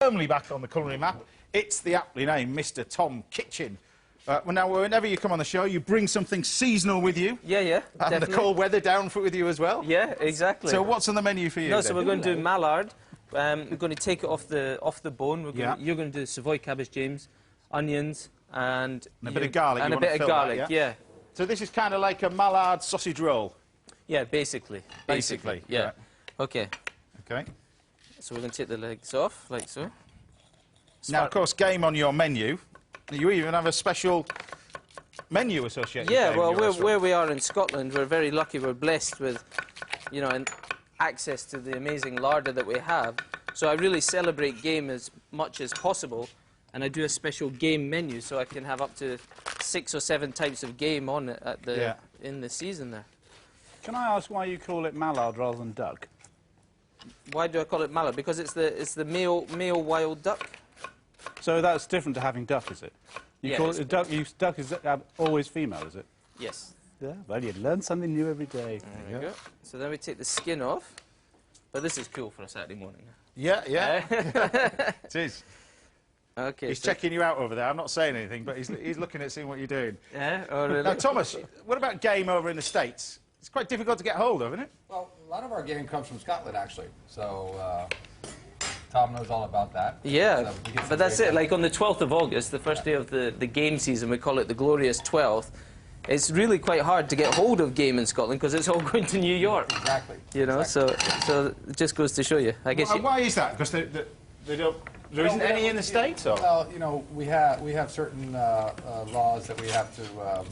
Firmly back on the culinary map. It's the aptly named Mr. Tom Kitchen. Now, whenever you come on the show, you bring something seasonal with you. Yeah, and definitely. the cold weather down with you as well. Yeah, exactly. So what's on the menu for you? No, so we're going to do Mallard. We're going to take it off the bone. You're going to do Savoy cabbage, James, onions, and a bit of garlic. And a bit of garlic, yeah. So this is kind of like a Mallard sausage roll. Yeah, basically. Yeah. Right. Okay. Okay. So we're going to take the legs off, like so. Now, of course, game on your menu. You even have a special menu associated. Yeah, well, where we are in Scotland, we're very lucky. We're blessed with, you know, access to the amazing larder that we have. So I really celebrate game as much as possible, and I do a special game menu, so I can have up to 6 or 7 types of game on it at the in the season there. Can I ask why you call it mallard rather than duck? Why do I call it mallard? Because it's the male wild duck. So that's different to having duck, is it? You call it a duck. Duck is always female, is it? Yes. Yeah. Well, you learn something new every day. There we go. So then we take the skin off. But this is cool for a Saturday morning. Yeah. It is. Okay. He's checking you out over there. I'm not saying anything, but he's looking at seeing what you're doing. Yeah. Oh, really? Now, Thomas, what about game over in the States? It's quite difficult to get hold of, isn't it? Well, a lot of our game comes from Scotland, actually. So Tom knows all about that. Yeah, but that's it. Like on the 12th of August, the first day of the game season, we call it the glorious 12th. It's really quite hard to get hold of game in Scotland because it's all going to New York. Exactly. You know, so it just goes to show you. I guess. Why is that? Because they don't. There isn't any in the States, or? Well, you know, we have certain laws that we have to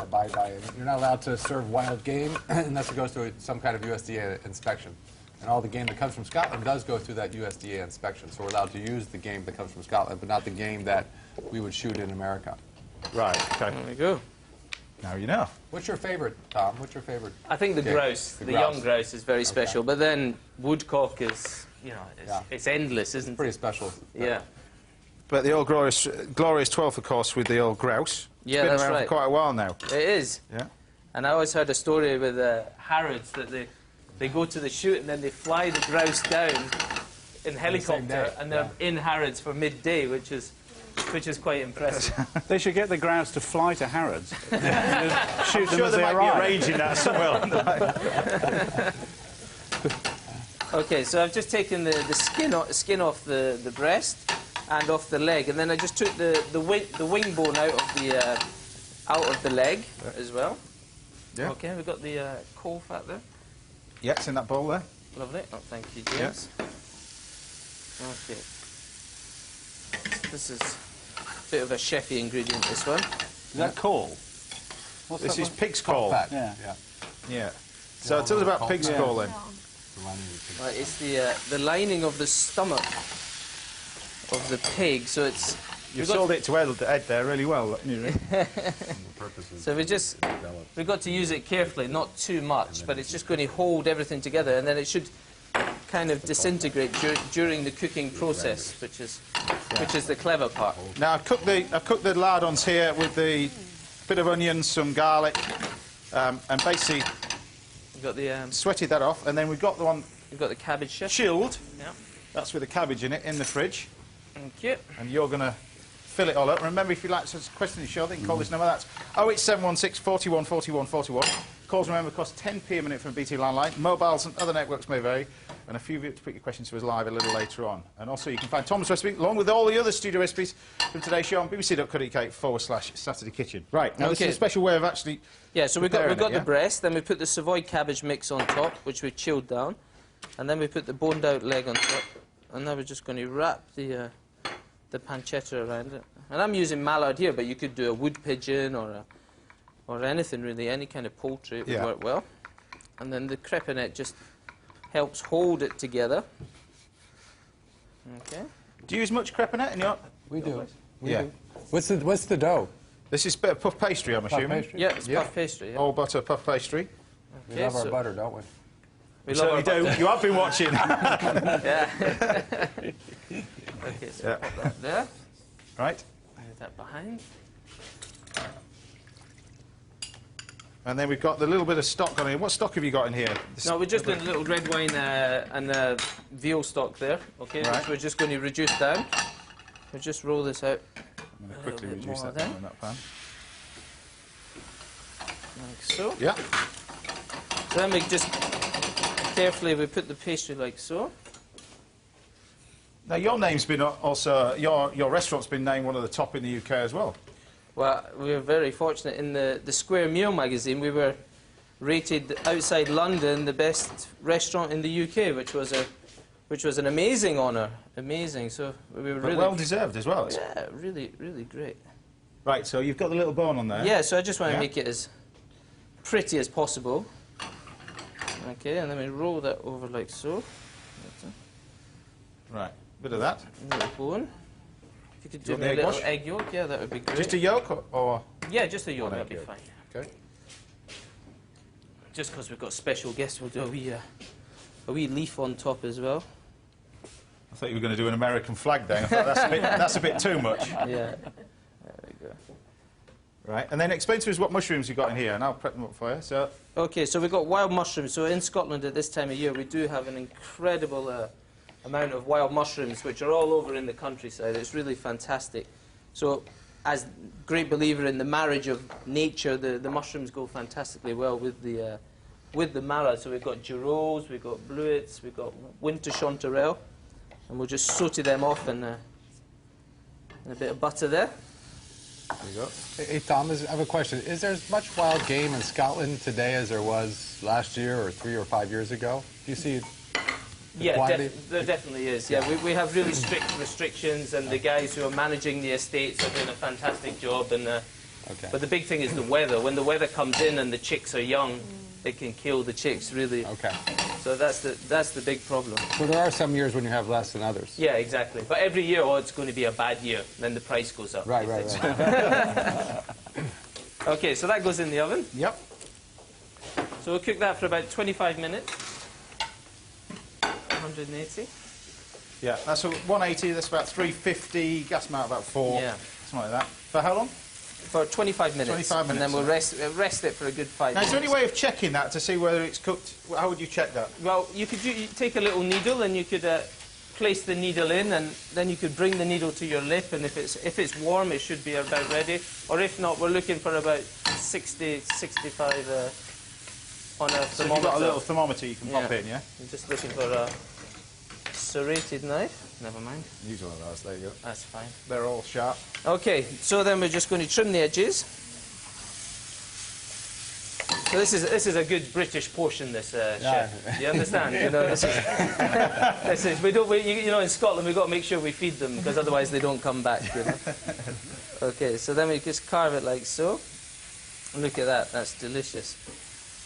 abide by. And you're not allowed to serve wild game unless it goes through some kind of USDA inspection. And all the game that comes from Scotland does go through that USDA inspection. So we're allowed to use the game that comes from Scotland, but not the game that we would shoot in America. Right. Okay. There we go. Now you know. What's your favorite, Tom? What's your favorite? I think the grouse, the young grouse, is very special. But then woodcock is, you know, it's endless, isn't it? Pretty special. Yeah. But the old glorious 12th, of course, with the old grouse. Yeah, it's been that's around right. for quite a while now. It is. Yeah. And I always heard a story with Harrods that they go to the shoot and then they fly the grouse down in helicopter and they're in Harrods for midday, which is quite impressive. They should get the grouse to fly to Harrods. Shoot I'm them sure as they they might arrive. be arranging that somewhere. Okay, so I've just taken the skin off the breast and off the leg, and then I just took the wing bone out of the leg as well. Yeah. Okay, we've got the caul fat there. Yeah, it's in that bowl there. Lovely. Oh, thank you, James. Okay. This is a bit of a chefy ingredient, this one. Is that caul? This is pig's caul. Yeah. So tell us about pig's caul then. Right, it's the lining of the stomach of the pig, so it's... You've sold it to Ed there really well. So we've got to use it carefully, not too much, but it's just going to hold everything together, and then it should kind of disintegrate during the cooking process, which is the clever part. Now I've cooked the lardons here with the bit of onions, some garlic, and basically We've got the sweated that off, and then we've got the one cabbage chip. chilled. Yeah. That's with the cabbage in it in the fridge. Thank you. And you're going to fill it all up. Remember, if you'd like to ask a question in the show, they can call this number. That's 08716 41 41 41. Calls, remember, cost 10p a minute from BT Landline. Mobiles and other networks may vary. And a few of you to put your questions to us live a little later on. And also, you can find Tom's recipe, along with all the other studio recipes from today's show on bbc.co.uk/Saturday Kitchen. Right, now this is a special way of actually... Yeah, so we've got the breast, then we put the Savoy cabbage mix on top, which we chilled down. And then we put the boned out leg on top. And now we're just going to wrap the pancetta around it. And I'm using mallard here, but you could do a wood pigeon or anything really, any kind of poultry, it would work well. And then the crepinette just helps hold it together. Okay. Do you use much crepinette in your... We do. Yeah. What's the dough? This is a bit of puff pastry, I'm assuming. Pastry? Yeah, it's puff pastry. Yeah. All butter puff pastry. We love our butter, don't we? We So you do. You have been watching. Yeah. Okay, so pop that there. Right. Move that behind. And then we've got the little bit of stock on here. What stock have you got in here? No, we're just doing a little red wine and veal stock there, okay, which we're just going to reduce down. we'll just roll this out I'm going to quickly little bit reduce more that then. down in that pan. like so. Yeah. So then we just carefully we put the pastry like so. Now, your name's been also, your restaurant's been named one of the top in the UK as well. Well, we were very fortunate. In the Square Meal magazine, we were rated outside London the best restaurant in the UK, which was an amazing honour. Amazing. So we were really well deserved as well. Yeah, really, really great. Right, so you've got the little bone on there. Yeah, so I just want to make it as pretty as possible. Okay, and then we roll that over like so. Right, bit of that. A little bone. If you could do Want me a the egg little wash? egg yolk, yeah, that would be great. Just a yolk or? Yeah, just a yolk, One that'd egg be yolk. fine. Okay. Just because we've got special guests, we'll do a wee leaf on top as well. I thought you were going to do an American flag then. I thought that's a bit too much. Yeah. There we go. Right, and then explain to us what mushrooms you've got in here, and I'll prep them up for you. So, Okay, so we've got wild mushrooms. So in Scotland at this time of year, we do have an incredible amount of wild mushrooms, which are all over in the countryside. It's really fantastic. So, as great believer in the marriage of nature, the mushrooms go fantastically well with the Mallard. So we've got Giroux, we've got Bluets, we've got winter chanterelle, and we'll just saute them off in a bit of butter there. there you go. Hey, Tom, I have a question. Is there as much wild game in Scotland today as there was last year or 3 or 5 years ago? Do you see Yeah, quantity? there definitely is. Yeah, we have really strict restrictions, and the guys who are managing the estates are doing a fantastic job. And Okay. but the big thing is the weather. When the weather comes in and the chicks are young, they can kill the chicks really. Okay. So that's the big problem. So there are some years when you have less than others. Yeah, exactly. But every year, it's going to be a bad year. Then the price goes up. Right, right, right. Okay, so that goes in the oven. Yep. So we'll cook that for about 25 minutes. 180. Yeah, that's a 180, that's about 350, gas amount about 4, Yeah. something like that. For how long? For 25 minutes. 25 And then minutes, we'll rest it for a good 5 Now, minutes. is there any way of checking that to see whether it's cooked? How would you check that? Well, you take a little needle and you could place the needle in, and then you could bring the needle to your lip, and if it's warm, it should be about ready. Or if not, we're looking for about 60, 65 on a So thermometer. you've got a little thermometer you can pop Yeah. in, yeah? I'm just looking for a serrated knife. Never mind. Use one of those, there you go. That's fine. They're all sharp. Okay, so then we're just going to trim the edges. So this is a good British portion, this chef. You understand? You know, this is you know, in Scotland we've got to make sure we feed them, because otherwise they don't come back. You know? Okay, so then we just carve it like so. Look at that, that's delicious.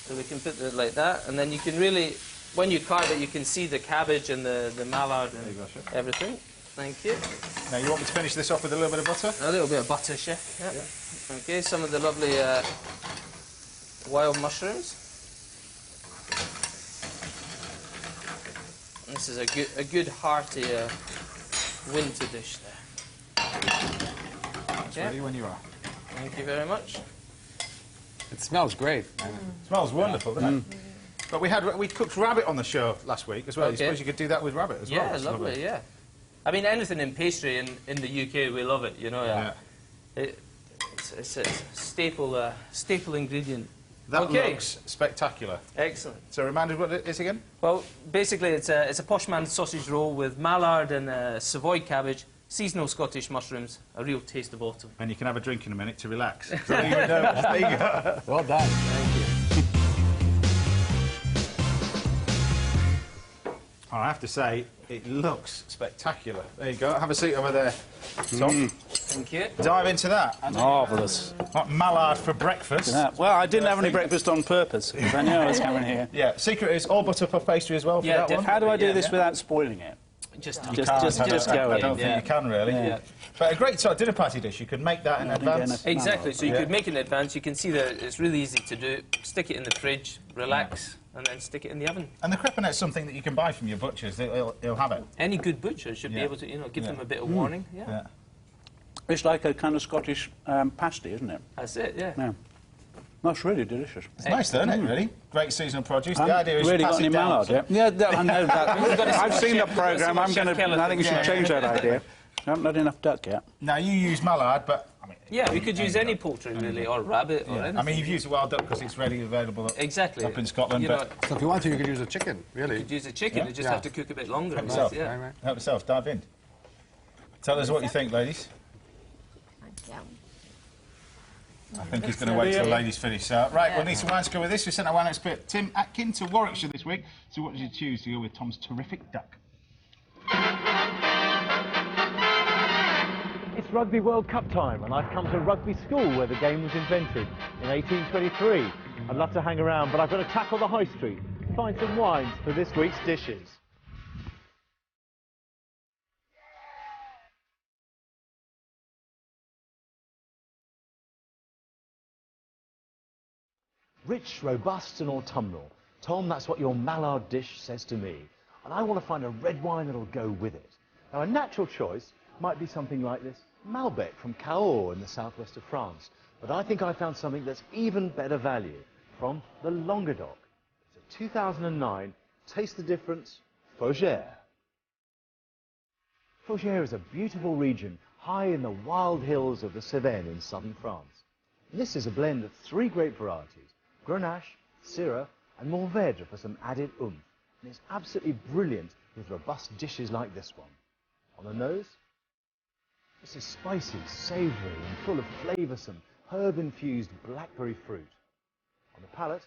So we can put it like that, and then you can really, when you carve it, you can see the cabbage and the mallard and There you go, chef. everything. Thank you. Now, you want me to finish this off with a little bit of butter? A little bit of butter, chef. Yeah. Okay, some of the lovely wild mushrooms. This is a good hearty winter dish there. It's ready when you are. Thank you very much. It smells great. Smells wonderful, doesn't it? But we cooked rabbit on the show last week as well. Okay. You suppose you could do that with rabbit as well? Yeah, It's lovely, yeah. I mean, anything in pastry in the UK, we love it, you know. Yeah. It's a staple ingredient. That Okay. looks spectacular. Excellent. So remind us what it is again? Well, basically, it's a poshman sausage roll with mallard and Savoy cabbage, seasonal Scottish mushrooms, a real taste of autumn. And you can have a drink in a minute to relax. Don't even know. There you go. Well done. Thank you. I have to say, it looks spectacular. There you go. Have a seat over there, Tom. Thank you. Dive into that. Marvellous. Like Mallard for breakfast. Yeah. Well, I didn't have any breakfast on purpose, because I knew I was coming here. Yeah, secret is all butter puff pastry as well for Yeah, that one. How do I do Yeah, this yeah. without spoiling it? Just You can't, just go I don't in, think you can really. Yeah. But a great sort of dinner party dish. You could make that in advance. Exactly. So you Yeah. could make it in advance. You can see that it's really easy to do. Stick it in the fridge, relax, and then stick it in the oven. And the crepinet's something that you can buy from your butchers. He'll have it. Any good butcher should be Yeah. able to, give Yeah. them a bit of warning. Yeah. Yeah. It's like a kind of Scottish pasty, isn't it? That's it. Yeah. Yeah. That's really delicious. It's nice, though, isn't it, really? Great seasonal produce. The idea is really pass got it any down. Mallard, yeah? Yeah, I know that. I've seen the programme. I think we should change that idea. I haven't had enough duck yet. Now, you use Mallard, but... I mean, Yeah, we could use any poultry, really, or rabbit, or anything. I mean, you've used a wild duck because it's readily available up in Scotland, You but... So if you want to, you could use a chicken, really. You could use a chicken, you just have to cook a bit longer. Help yourself. Yeah. Right. Help yourself, dive in. Tell us what you think, ladies. I think he's going to wait till the ladies finish. So, right, we'll need some wines to go with this. We sent our wine expert Tim Atkin to Warwickshire this week. So what did you choose to go with Tom's terrific duck? It's Rugby World Cup time, and I've come to rugby school where the game was invented in 1823. I'd love to hang around, but I've got to tackle the high street and find some wines for this week's dishes. Rich, robust and autumnal. Tom, that's what your Mallard dish says to me. And I want to find a red wine that'll go with it. Now, a natural choice might be something like this Malbec from Cahors in the southwest of France. But I think I found something that's even better value from the Languedoc. It's a 2009 Taste the Difference Fougères. Fougères is a beautiful region high in the wild hills of the Cevennes in southern France. And this is a blend of 3 grape varieties: Grenache, Syrah and Mourvèdre for some added oomph. And it's absolutely brilliant with robust dishes like this one. On the nose, this is spicy, savoury and full of flavoursome, herb-infused blackberry fruit. On the palate,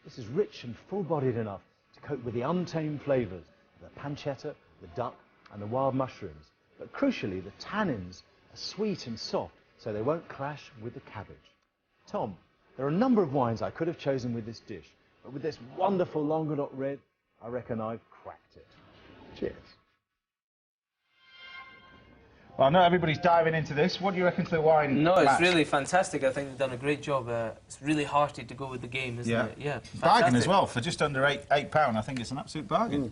this is rich and full-bodied enough to cope with the untamed flavours of the pancetta, the duck and the wild mushrooms. But crucially, the tannins are sweet and soft, so they won't clash with the cabbage. Tom, there are a number of wines I could have chosen with this dish, but with this wonderful Languedoc red, I reckon I've cracked it. Cheers. Well, I know everybody's diving into this. What do you reckon to the wine? No, it's match? really fantastic. I think they've done a great job. It's really hearty to go with the game, isn't it? Yeah. Bargain as well, for just under £8. I think it's an absolute bargain.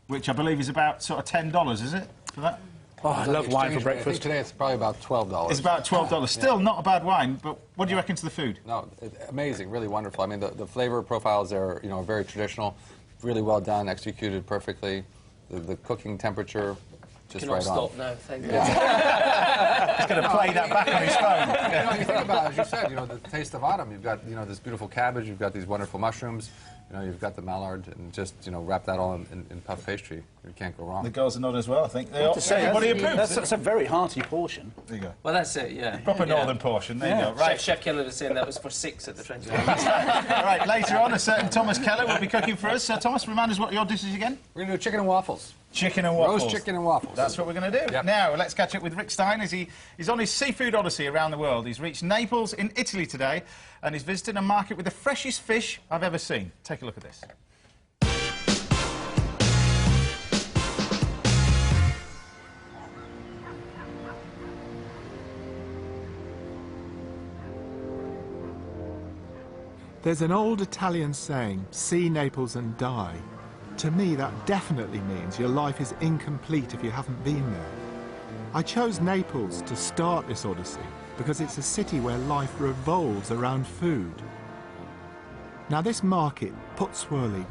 Which I believe is about sort of $10, is it, for that? Oh, I love wine for breakfast. I think today it's probably about $12. It's about $12. Still not a bad wine, but what do you reckon to the food? No, amazing, really wonderful. I mean, the flavor profiles are, you know, very traditional, really well done, executed perfectly. The cooking temperature, just right on. Stop now, thank you. He's going to play that back on his phone. You know, you think about it, as you said, you know, the taste of autumn. You've got, you know, this beautiful cabbage. You've got these wonderful mushrooms. You know, you've got the Mallard, and just, you know, wrap that all in puff pastry. You can't go wrong. The girls are not as well, I think. Everybody approves. That's a very hearty portion. There you go. Well, that's it, yeah. Proper northern portion, there you go. Right. Chef Keller was saying that was for 6 at the French All Right, later on, a certain Thomas Keller will be cooking for us. Thomas, remind us what your dish is again? We're going to do chicken and waffles. Chicken and waffles. Roast chicken and waffles. That's what we're going to do. Yep. Now, let's catch up with Rick Stein as he's on his seafood odyssey around the world. He's reached Naples in Italy today, and he's visiting a market with the freshest fish I've ever seen. Take a look at this. There's an old Italian saying, see Naples and die. To me, that definitely means your life is incomplete if you haven't been there. I chose Naples to start this odyssey because it's a city where life revolves around food. Now, this market, Pozzuoli,